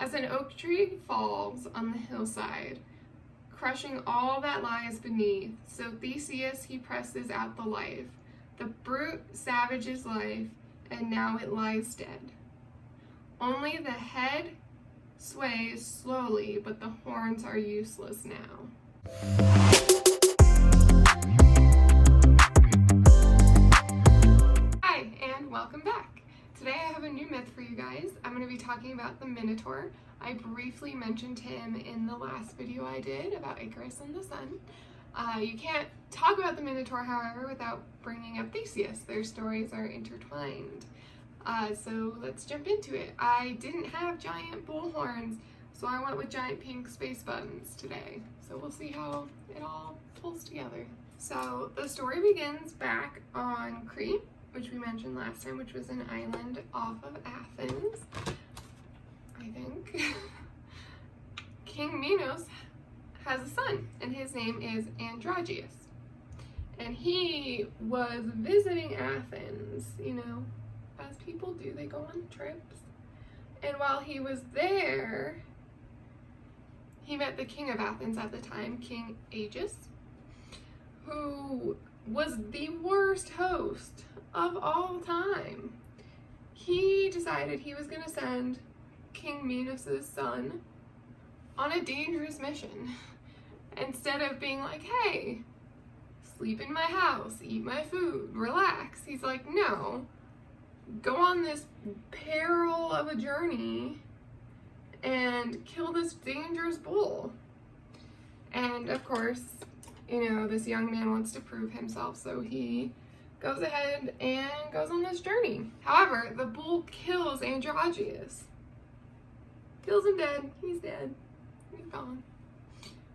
As an oak tree falls on the hillside, crushing all that lies beneath, so Theseus he presses out the life, the brute savage's life, and now it lies dead. Only the head sways slowly, but the horns are useless now. Hi, and welcome back. Today I have a new myth for you guys. I'm going to be talking about the Minotaur. I briefly mentioned him in the last video I did about Icarus and the sun. You can't talk about the Minotaur, however, without bringing up Theseus. Their stories are intertwined. So let's jump into it. I didn't have giant bull horns, so I went with giant pink space buttons today. So we'll see how it all pulls together. So the story begins back on Crete, which we mentioned last time, which was an island off of Athens, I think. King Minos has a son, and his name is Androgeus. And he was visiting Athens, you know, as people do, they go on trips. And while he was there, he met the king of Athens at the time, King Aegeus, who was the worst host of all time. He decided he was going to send King Minos' son on a dangerous mission. Instead of being like, hey, sleep in my house, eat my food, relax. He's like, no, go on this peril of a journey and kill this dangerous bull. And of course, you know, this young man wants to prove himself, so he goes ahead and goes on this journey. However, the bull kills Androgeus. Kills him dead. He's dead. He's gone.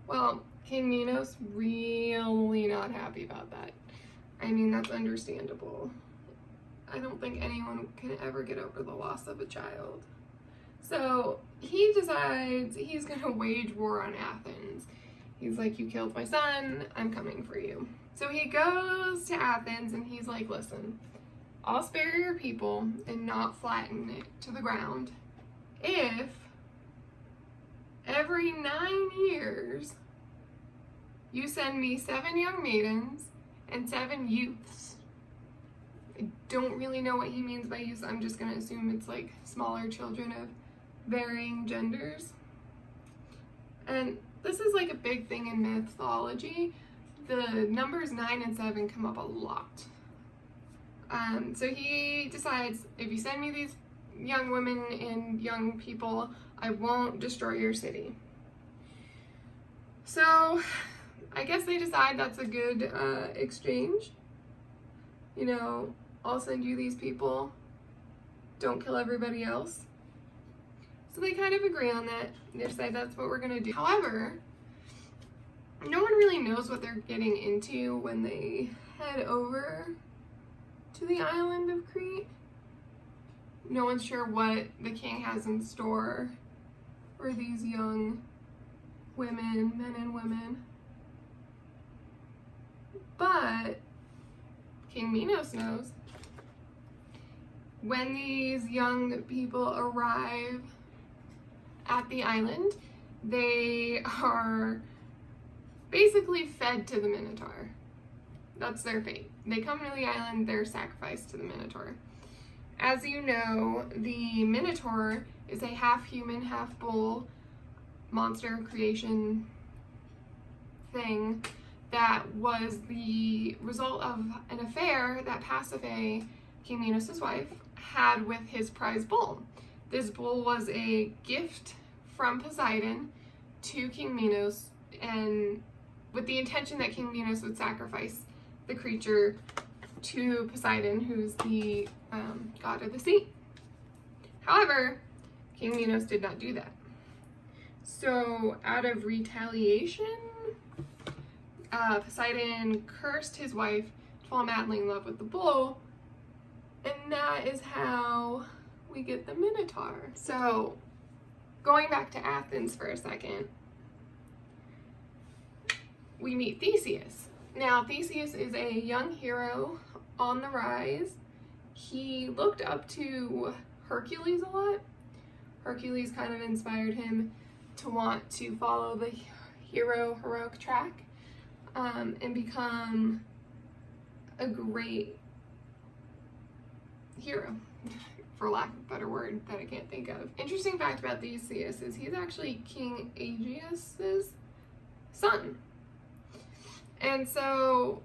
Well, King Minos really not happy about that. I mean, that's understandable. I don't think anyone can ever get over the loss of a child. So he decides he's gonna wage war on Athens. He's like, you killed my son, I'm coming for you. So he goes to Athens and he's like, listen, I'll spare your people and not flatten it to the ground if every 9 years you send me 7 young maidens and 7 youths. I don't really know what he means by youths. I'm just going to assume it's like smaller children of varying genders. And this is like a big thing in mythology. The numbers 9 and 7 come up a lot. So he decides, if you send me these young women and young people, I won't destroy your city. So I guess they decide that's a good exchange. You know, I'll send you these people, don't kill everybody else. So they kind of agree on that. They decide that's what we're gonna do. However, no one really knows what they're getting into when they head over to the island of Crete. No one's sure what the king has in store for these young women, men and women. But King Minos knows. When these young people arrive at the island, they are basically fed to the Minotaur. That's their fate. They come to the island, they're sacrificed to the Minotaur. As you know, the Minotaur is a half-human, half-bull monster creation thing that was the result of an affair that Pasiphae, King Minos' wife, had with his prize bull. This bull was a gift from Poseidon to King Minos, and with the intention that King Minos would sacrifice the creature to Poseidon, who's the god of the sea. However, King Minos did not do that. So out of retaliation, Poseidon cursed his wife to fall madly in love with the bull, and that is how we get the Minotaur. So going back to Athens for a second, we meet Theseus. Now, Theseus is a young hero on the rise. He looked up to Hercules a lot. Hercules kind of inspired him to want to follow the heroic track and become a great hero, for lack of a better word that I can't think of. Interesting fact about Theseus is he's actually King Aegeus's son. And so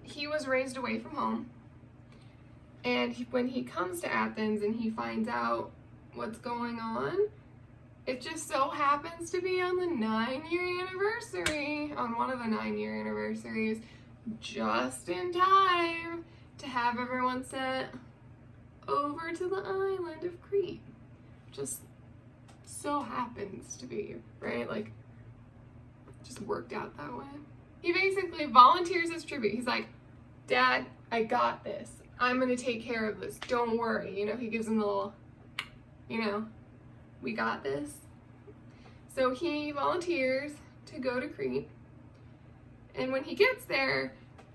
he was raised away from home. And when he comes to Athens and he finds out what's going on, it just so happens to be on the 9-year anniversary, on one of the 9-year anniversaries, just in time to have everyone sent over to the island of Crete. Just so happens to be, right? Like, just worked out that way. He basically volunteers as tribute. He's like, Dad, I got this. I'm gonna take care of this. Don't worry. You know, he gives him the little, you know, we got this. So he volunteers to go to Crete. And when he gets there,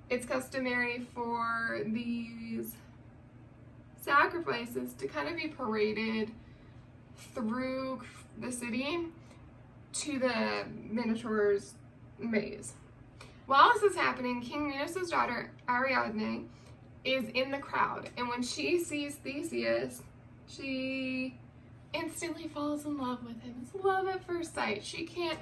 it's customary for these sacrifices to kind of be paraded through the city to the Minotaur's maze. While this is happening, King Minos' daughter, Ariadne, is in the crowd. And when she sees Theseus, she instantly falls in love with him. It's love at first sight. She can't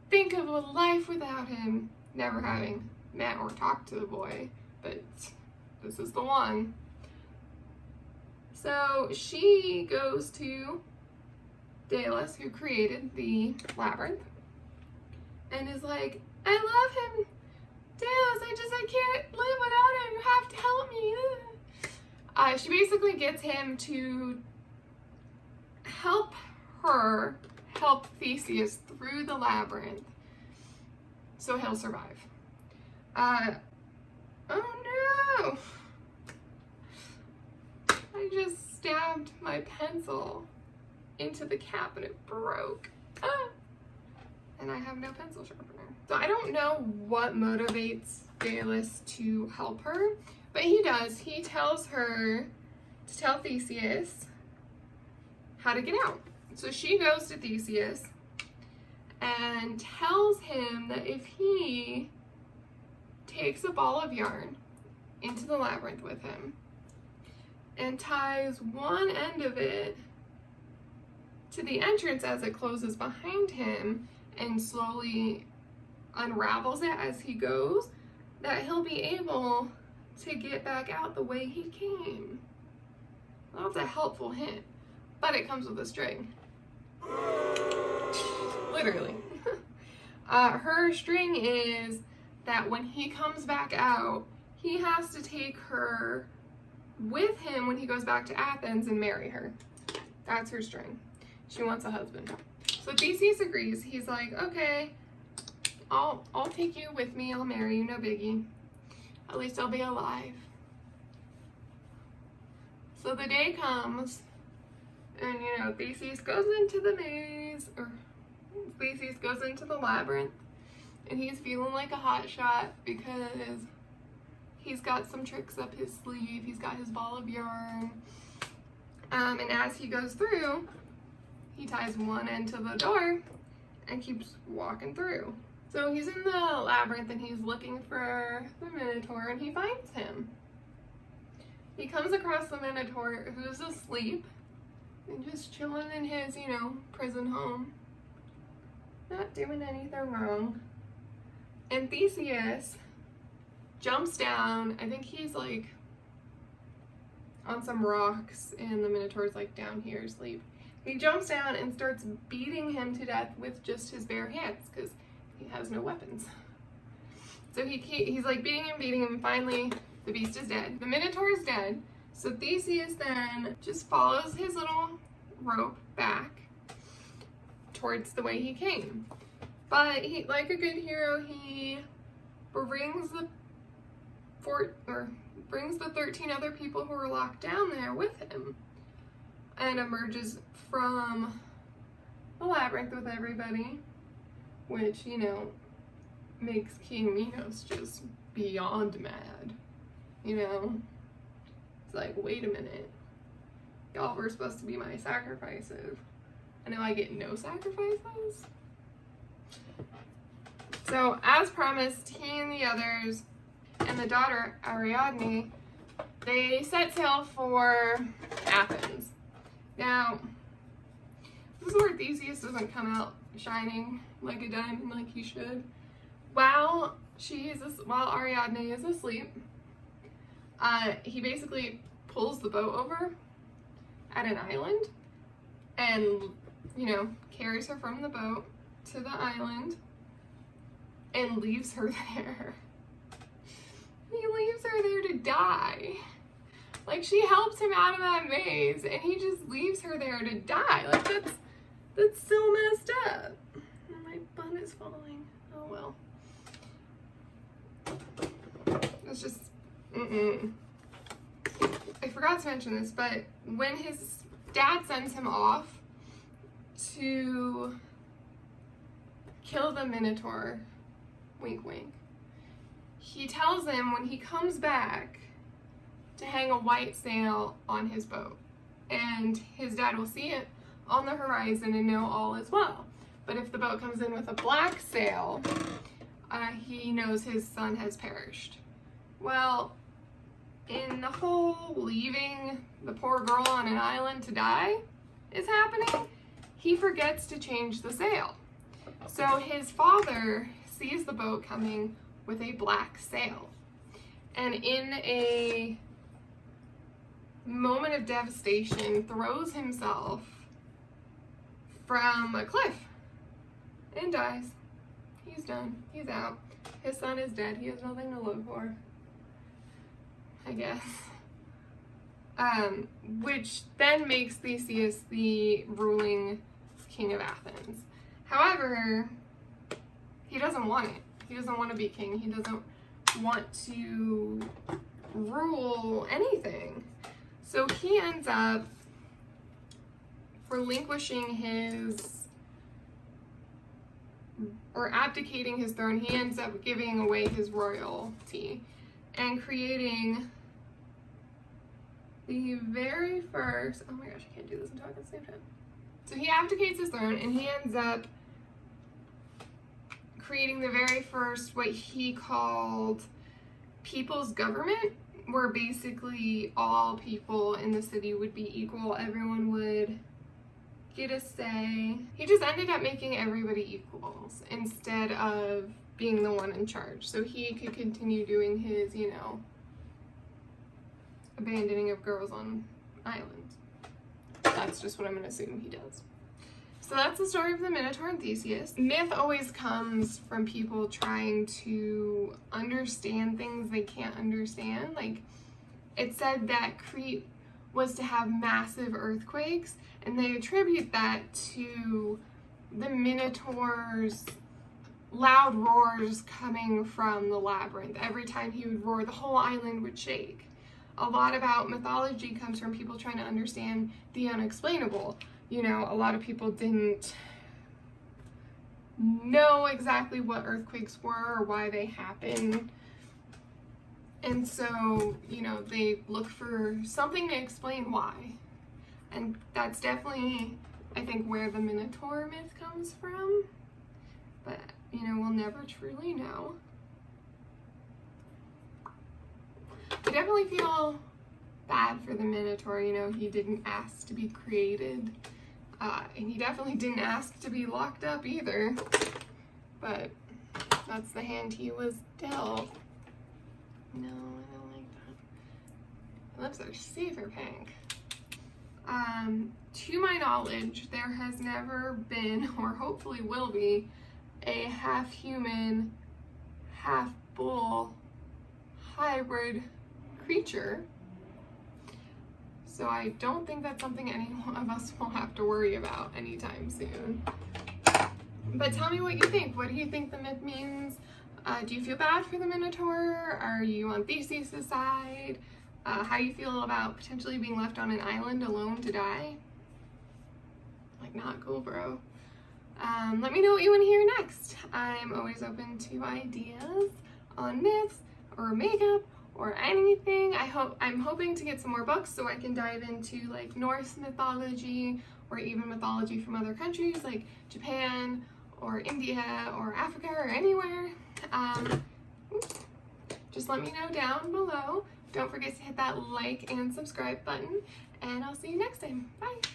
think of a life without him, never having met or talked to the boy, but this is the one. So she goes to Daedalus, who created the labyrinth, and is like, I love him. Daedalus, I can't live without him. You have to help me. She basically gets him to help her help Theseus through the labyrinth so he'll survive. Oh no! I just stabbed my pencil into the cap and it broke. And I have no pencil sharpener. So I don't know what motivates Daedalus to help her, but he does. He tells her to tell Theseus how to get out. So she goes to Theseus and tells him that if he takes a ball of yarn into the labyrinth with him and ties one end of it to the entrance as it closes behind him and slowly unravels it as he goes, that he'll be able to get back out the way he came. Well, that's a helpful hint, but it comes with a string. Literally. Her string is that when he comes back out, he has to take her with him when he goes back to Athens and marry her. That's her string. She wants a husband. So Theseus agrees. He's like, okay, I'll take you with me. I'll marry you, no biggie. At least I'll be alive. So the day comes, and Theseus goes into the maze, or Theseus goes into the labyrinth, and he's feeling like a hot shot because he's got some tricks up his sleeve. He's got his ball of yarn. And as he goes through, he ties one end to the door and keeps walking through. So he's in the labyrinth and he's looking for the Minotaur, and he finds him. He comes across the Minotaur, who's asleep and just chilling in his, prison home. Not doing anything wrong. And Theseus jumps down. I think he's like on some rocks and the Minotaur's like down here asleep. He jumps down and starts beating him to death with just his bare hands because he has no weapons. So he's like beating him, and finally the beast is dead. The Minotaur is dead. So Theseus then just follows his little rope back towards the way he came. But he, like a good hero, he brings the 13 other people who were locked down there with him and emerges from the labyrinth with everybody, which, makes King Minos just beyond mad. It's like, wait a minute. y'all were supposed to be my sacrifices. And now I get no sacrifices? So, as promised, he and the others and the daughter, Ariadne, they set sail for Athens. Now, this is where Theseus doesn't come out shining like a diamond like he should. While Ariadne is asleep, he basically pulls the boat over at an island and, you know, carries her from the boat to the island and leaves her there. He leaves her there to die. Like, she helps him out of that maze and he just leaves her there to die. Like, that's so messed up. My bun is falling. Oh well. It's just, I forgot to mention this, but when his dad sends him off to kill the Minotaur, wink wink, he tells him when he comes back to hang a white sail on his boat. And his dad will see it on the horizon and know all is well. But if the boat comes in with a black sail, he knows his son has perished. Well, in the whole leaving the poor girl on an island to die is happening, he forgets to change the sail. So his father sees the boat coming with a black sail. And in a moment of devastation, throws himself from a cliff and dies. He's done. He's out. His son is dead. He has nothing to live for, I guess. Which then makes Theseus the ruling king of Athens. However, he doesn't want it. He doesn't want to be king. He doesn't want to rule anything. So he ends up relinquishing or abdicating his throne. He ends up giving away his royalty and creating the very first, oh my gosh, I can't do this and talk at the same time. So he abdicates his throne and he ends up creating the very first, what he called people's government, where basically all people in the city would be equal. Everyone would get a say. He just ended up making everybody equals instead of being the one in charge. So he could continue doing his, you know, abandoning of girls on islands. That's just what I'm going to assume he does. So that's the story of the Minotaur and Theseus. Myth always comes from people trying to understand things they can't understand. Like, it said that Crete was to have massive earthquakes, and they attribute that to the Minotaur's loud roars coming from the labyrinth. Every time he would roar, the whole island would shake. A lot about mythology comes from people trying to understand the unexplainable. You know, a lot of people didn't know exactly what earthquakes were or why they happen. And so, you know, they look for something to explain why. And that's definitely, I think, where the Minotaur myth comes from. But, you know, we'll never truly know. I definitely feel bad for the Minotaur. You know, he didn't ask to be created. And he definitely didn't ask to be locked up either. But that's the hand he was dealt. No, I don't like that. My lips are super pink. To my knowledge, there has never been, or hopefully will be, a half-human, half-bull hybrid creature. So I don't think that's something any of us will have to worry about anytime soon. But tell me what you think. What do you think the myth means? Do you feel bad for the Minotaur? Are you on Theseus' side? How you feel about potentially being left on an island alone to die? Like, not cool, bro. Let me know what you want to hear next. I'm always open to ideas on myths or makeup or anything. I'm hoping to get some more books so I can dive into like Norse mythology or even mythology from other countries like Japan or India or Africa or anywhere. Just let me know down below. Don't forget to hit that like and subscribe button, and I'll see you next time. Bye!